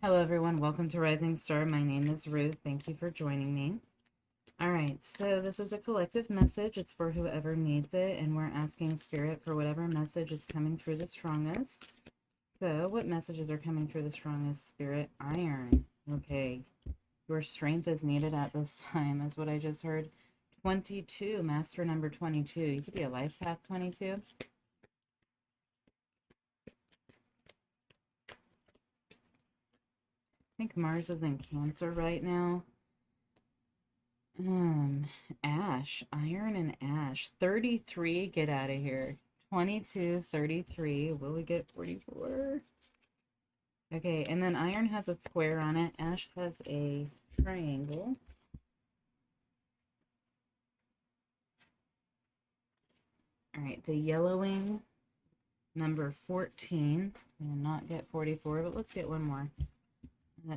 Hello, everyone. Welcome to Rising Star. My name is Ruth. Thank you for joining me. All right, so this is a collective message. It's for whoever needs it, and we're asking Spirit for whatever message is coming through the strongest. So, what messages are coming through the strongest? Spirit, iron. Okay, your strength is needed at this time, is what I just heard. 22, master number 22. You could be a life path 22. I think Mars is in Cancer right now. Um, Ash, iron and ash. 33, get out of here. 22, 33. Will we get 44? Okay, and then iron has a square on it. Ash has a triangle. All right, the yellowing, number 14. We'll not get 44, but let's get one more.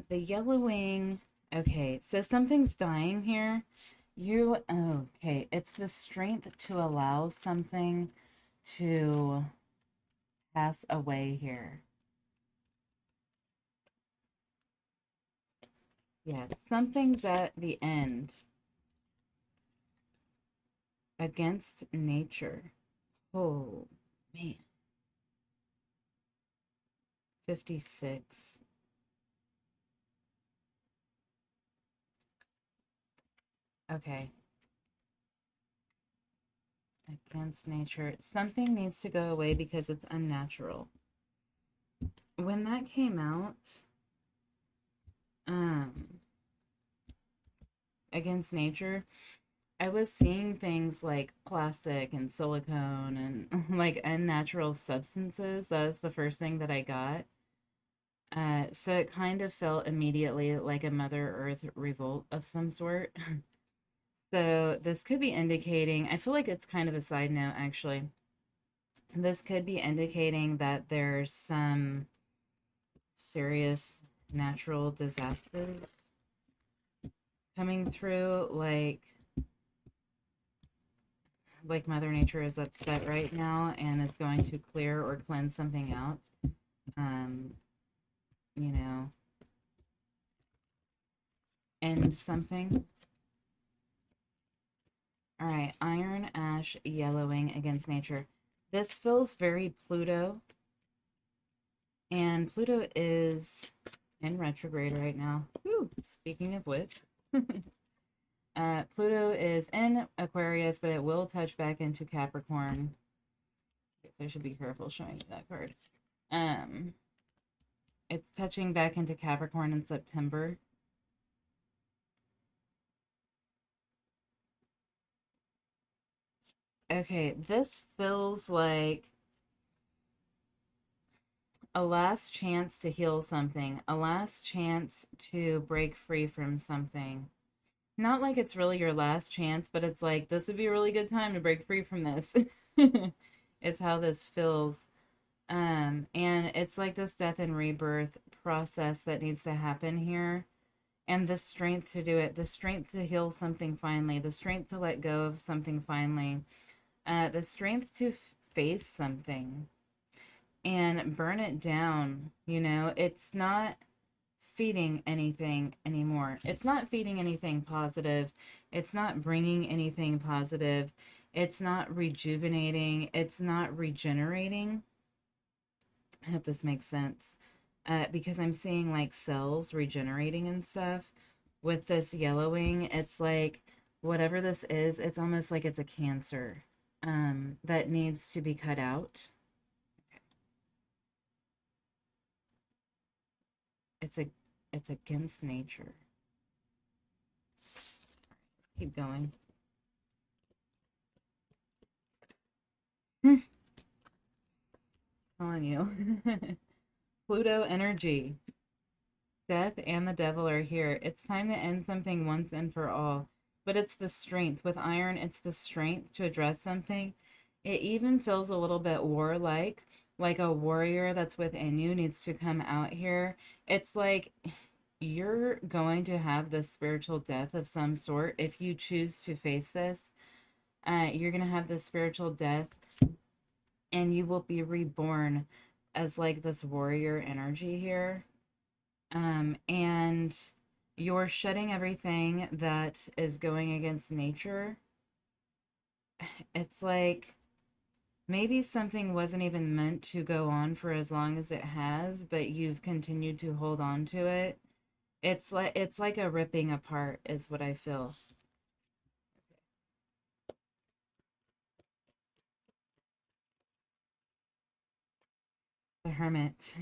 The yellowing, okay, so something's dying here. Okay, it's the strength to allow something to pass away here. Yeah, something's at the end against nature. Oh, man. 56. Okay. Against nature. Something needs to go away because it's unnatural. When that came out, um, against nature, I was seeing things like plastic and silicone and like unnatural substances. That was the first thing that I got. So it kind of felt immediately like a Mother Earth revolt of some sort. So this could be indicating, I feel like it's kind of a side note actually. This could be indicating that there's some serious natural disasters coming through, like Mother Nature is upset right now and is going to clear or cleanse something out. Um, you know, end something. All right, iron, ash, yellowing against nature. This feels very Pluto, and Pluto is in retrograde right now. Whew, speaking of which, Pluto is in Aquarius, but it will touch back into Capricorn. I guess I should be careful showing you that card. Um, it's touching back into Capricorn in September. Okay, this feels like a last chance to heal something, a last chance to break free from something. Not like it's really your last chance, but it's like this would be a really good time to break free from this. It's how this feels. And it's like this death and rebirth process that needs to happen here. And the strength to do it, the strength to heal something finally, the strength to let go of something finally, the strength to face something and burn it down. It's not feeding anything anymore. It's not feeding anything positive. It's not bringing anything positive. It's not rejuvenating. It's not regenerating. I hope this makes sense. Because I'm seeing like cells regenerating and stuff. With this yellowing, it's like whatever this is, it's almost like it's a cancer that needs to be cut out. It's a it's against nature. Keep going. Telling you. Pluto energy. Death and the devil are here. It's time to end something once and for all. But it's the strength. With iron, it's the strength to address something. It even feels a little bit warlike, like a warrior that's within you needs to come out here. It's like you're going to have this spiritual death of some sort if you choose to face this. You're going to have this spiritual death and you will be reborn as like this warrior energy here. And you're shedding everything that is going against nature. It's like maybe something wasn't even meant to go on for as long as it has, but you've continued to hold on to it. It's like a ripping apart is what I feel. The Hermit.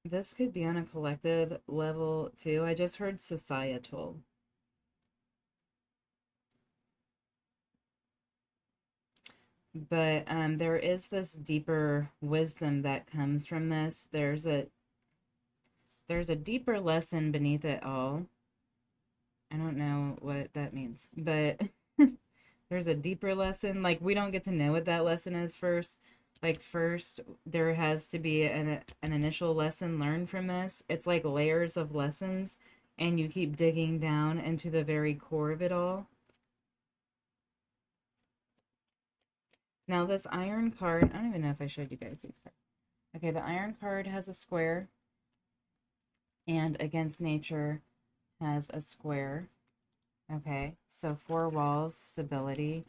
This could be on a collective level too. I just heard societal. But there is this deeper wisdom that comes from this. There's a deeper lesson beneath it all. I don't know what that means, but there's a deeper lesson. Like we don't get to know what that lesson is first. Like first, there has to be an initial lesson learned from this. It's like layers of lessons, and you keep digging down into the very core of it all. Now this iron card, I don't even know if I showed you guys these cards. Okay, the iron card has a square, and against nature has a square. Okay, so four walls, stability.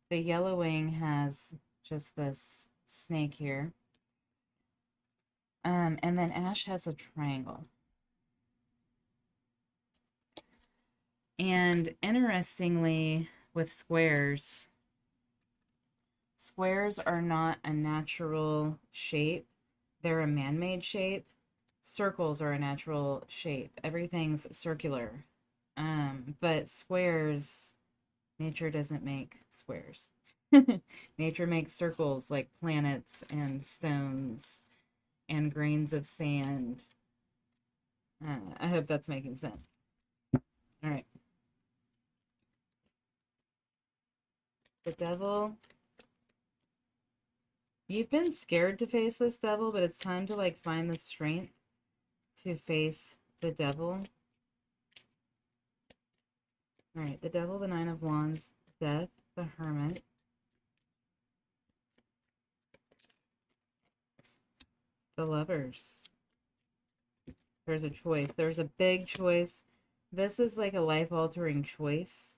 The yellow wing has just this snake here. And then ash has a triangle. And interestingly, with squares, squares are not a natural shape. They're a man-made shape. Circles are a natural shape. Everything's circular. But squares, nature doesn't make squares. Nature makes circles like planets and stones and grains of sand. I hope that's making sense. All right. The devil. You've been scared to face this devil, but it's time to like find the strength to face the devil. All right. The devil, the nine of wands, death, the hermit, the lovers. There's a choice. There's a big choice. This is like a life altering choice.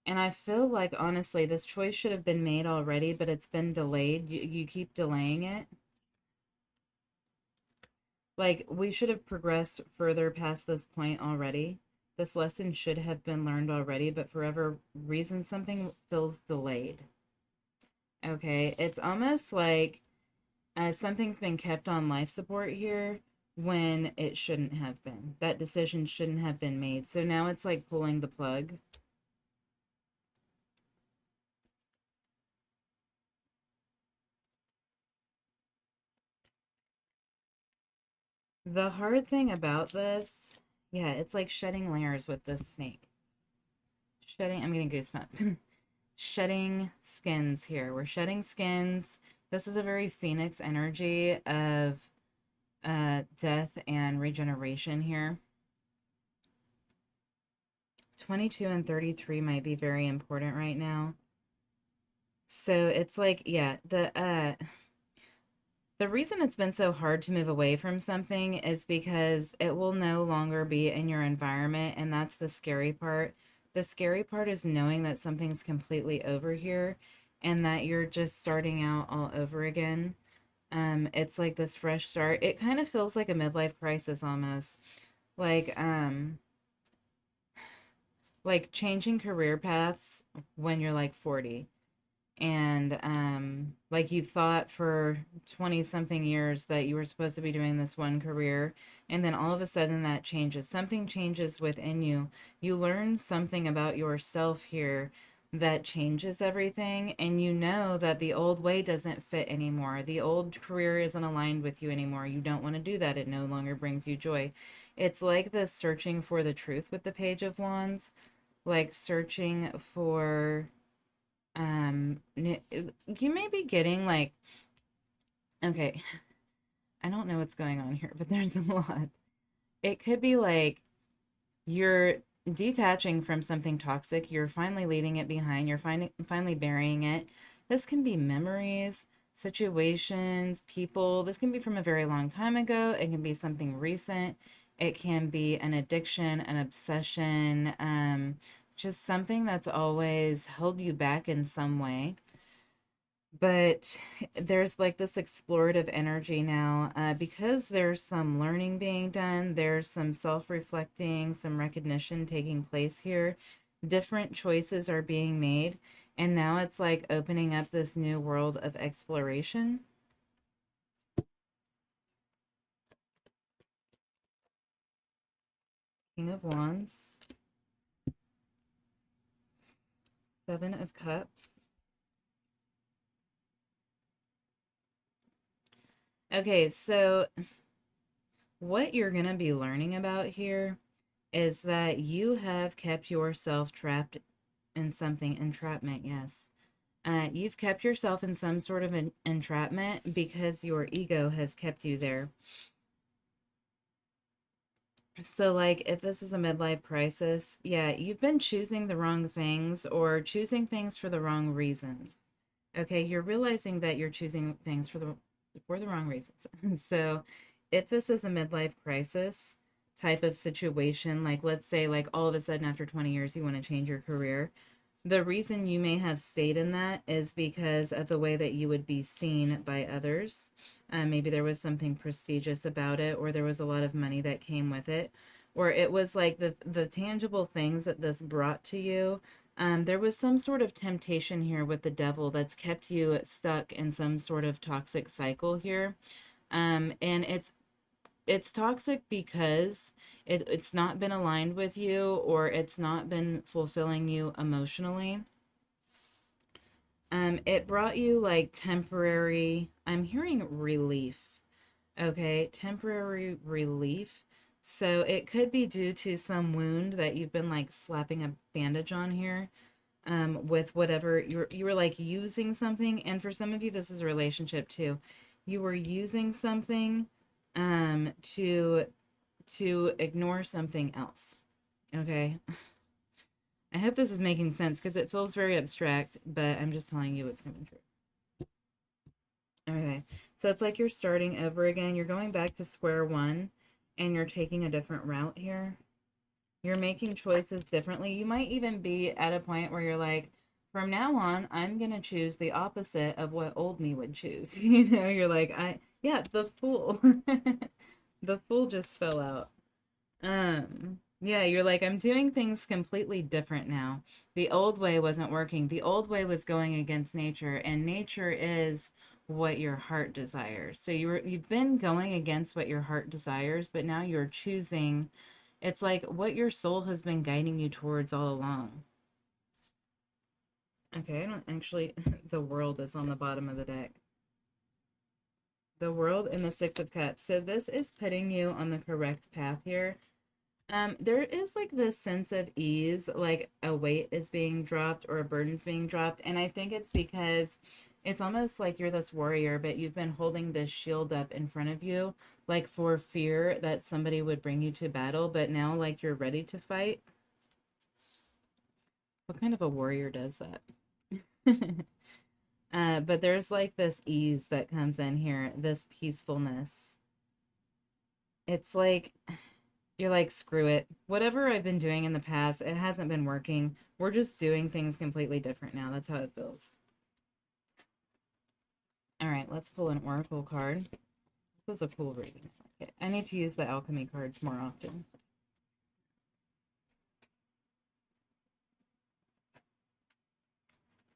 And I feel like, honestly, this choice should have been made already, but it's been delayed. You keep delaying it. Like, we should have progressed further past this point already. This lesson should have been learned already, but for whatever reason, something feels delayed. Okay, it's almost like something's been kept on life support here when it shouldn't have been. That decision shouldn't have been made. So now it's like pulling the plug. The hard thing about this, yeah, it's like shedding layers with this snake. Shedding, I'm getting goosebumps. Shedding skins here. We're shedding skins. This is a very phoenix energy of death and regeneration here. 22 and 33 might be very important right now. So it's like, yeah, the reason it's been so hard to move away from something is because it will no longer be in your environment, and that's the scary part. The scary part is knowing that something's completely over here and that you're just starting out all over again. It's like this fresh start. It kind of feels like a midlife crisis almost. Like like changing career paths when you're like 40, and like you thought for 20 something years that you were supposed to be doing this one career, and then all of a sudden that changes. Something changes within you. You learn something about yourself here that changes everything, and you know that the old way doesn't fit anymore. The old career isn't aligned with you anymore. You don't want to do that. It no longer brings you joy. It's like this searching for the truth with the page of wands, like searching for you may be getting like, okay, I don't know what's going on here, but there's a lot. It could be like you're detaching from something toxic, you're finally leaving it behind, you're finally burying it. This can be memories. situations, people. This can be from a very long time ago. It can be something recent. It can be an addiction, an obsession, just something that's always held you back in some way. But there's like this explorative energy now, because there's some learning being done, there's some self-reflecting, some recognition taking place here. Different choices are being made, and now it's like opening up this new world of exploration. King of Wands, Seven of Cups. Okay, so what you're going to be learning about here is that you have kept yourself trapped in something. Entrapment, yes. You've kept yourself in some sort of an entrapment because your ego has kept you there. So, like, if this is a midlife crisis, yeah, you've been choosing the wrong things or choosing things for the wrong reasons. Okay, you're realizing that you're choosing things for the wrong reasons. So, if this is a midlife crisis type of situation, like let's say like all of a sudden after 20 years you want to change your career, the reason you may have stayed in that is because of the way that you would be seen by others. Maybe there was something prestigious about it, or there was a lot of money that came with it, or it was like the tangible things that this brought to you. There was some sort of temptation here with the devil that's kept you stuck in some sort of toxic cycle here. And it's toxic because it's not been aligned with you, or it's not been fulfilling you emotionally. It brought you like temporary, I'm hearing relief. Okay, temporary relief. So it could be due to some wound that you've been like slapping a bandage on here, with whatever you were like using something. And for some of you, this is a relationship too. You were using something to ignore something else. Okay. I hope this is making sense because it feels very abstract, but I'm just telling you what's coming through. Okay. So it's like you're starting over again. You're going back to square one and you're taking a different route here. You're making choices differently. You might even be at a point where you're like, from now on, I'm going to choose the opposite of what old me would choose. You're like, yeah, the fool. The fool just fell out. Yeah, you're like, I'm doing things completely different now. The old way wasn't working. The old way was going against nature, and nature is what your heart desires. So you've been going against what your heart desires, but now you're choosing. It's like what your soul has been guiding you towards all along. Okay, I don't actually the world is on the bottom of the deck. The world and the Six of Cups. So this is putting you on the correct path here. There is like this sense of ease, like a weight is being dropped or a burden's being dropped. And I think it's because it's almost like you're this warrior, but you've been holding this shield up in front of you, like for fear that somebody would bring you to battle. But now, like, you're ready to fight. What kind of a warrior does that? But there's like this ease that comes in here, this peacefulness. It's like you're like, screw it. Whatever I've been doing in the past, it hasn't been working. We're just doing things completely different now. That's how it feels. All right, let's pull an oracle card. This is a cool reading. Okay, I need to use the alchemy cards more often.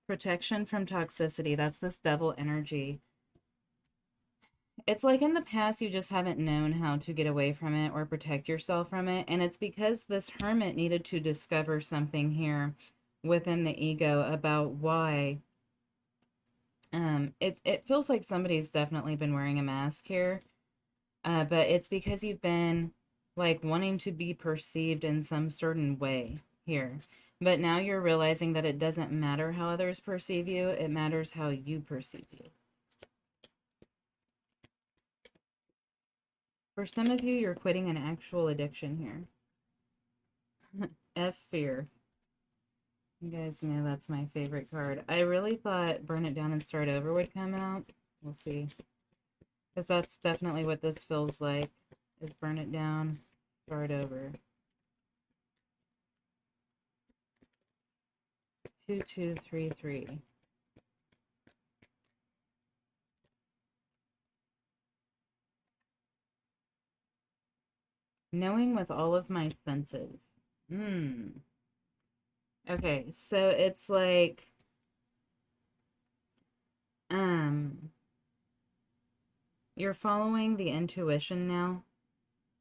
Protection from toxicity. That's this devil energy. It's like in the past, you just haven't known how to get away from it or protect yourself from it. And it's because this hermit needed to discover something here within the ego about why. It feels like somebody's definitely been wearing a mask here. But it's because you've been like wanting to be perceived in some certain way here. But now you're realizing that it doesn't matter how others perceive you, it matters how you perceive you. For some of you, you're quitting an actual addiction here. F fear. You guys know that's my favorite card. I really thought Burn It Down and Start Over would come out. We'll see. Because that's definitely what this feels like, is burn it down, start over. 2233. Knowing with all of my senses. Hmm. Okay, so it's like, um, you're following the intuition now.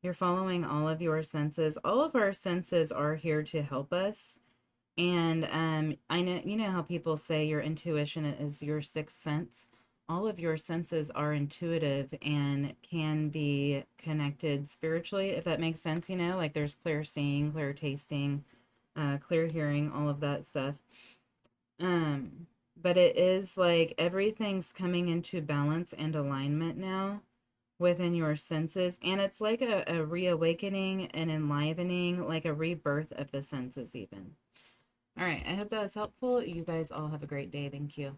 You're following all of your senses. All of our senses are here to help us. And I know, you know how people say your intuition is your sixth sense. All of your senses are intuitive and can be connected spiritually, if that makes sense. You know, like there's clear seeing, clear tasting, clear hearing, all of that stuff. Um, but it is like everything's coming into balance and alignment now within your senses, and it's like a reawakening, an enlivening, like a rebirth of the senses even. All right, I hope that was helpful. You guys all have a great day. Thank you.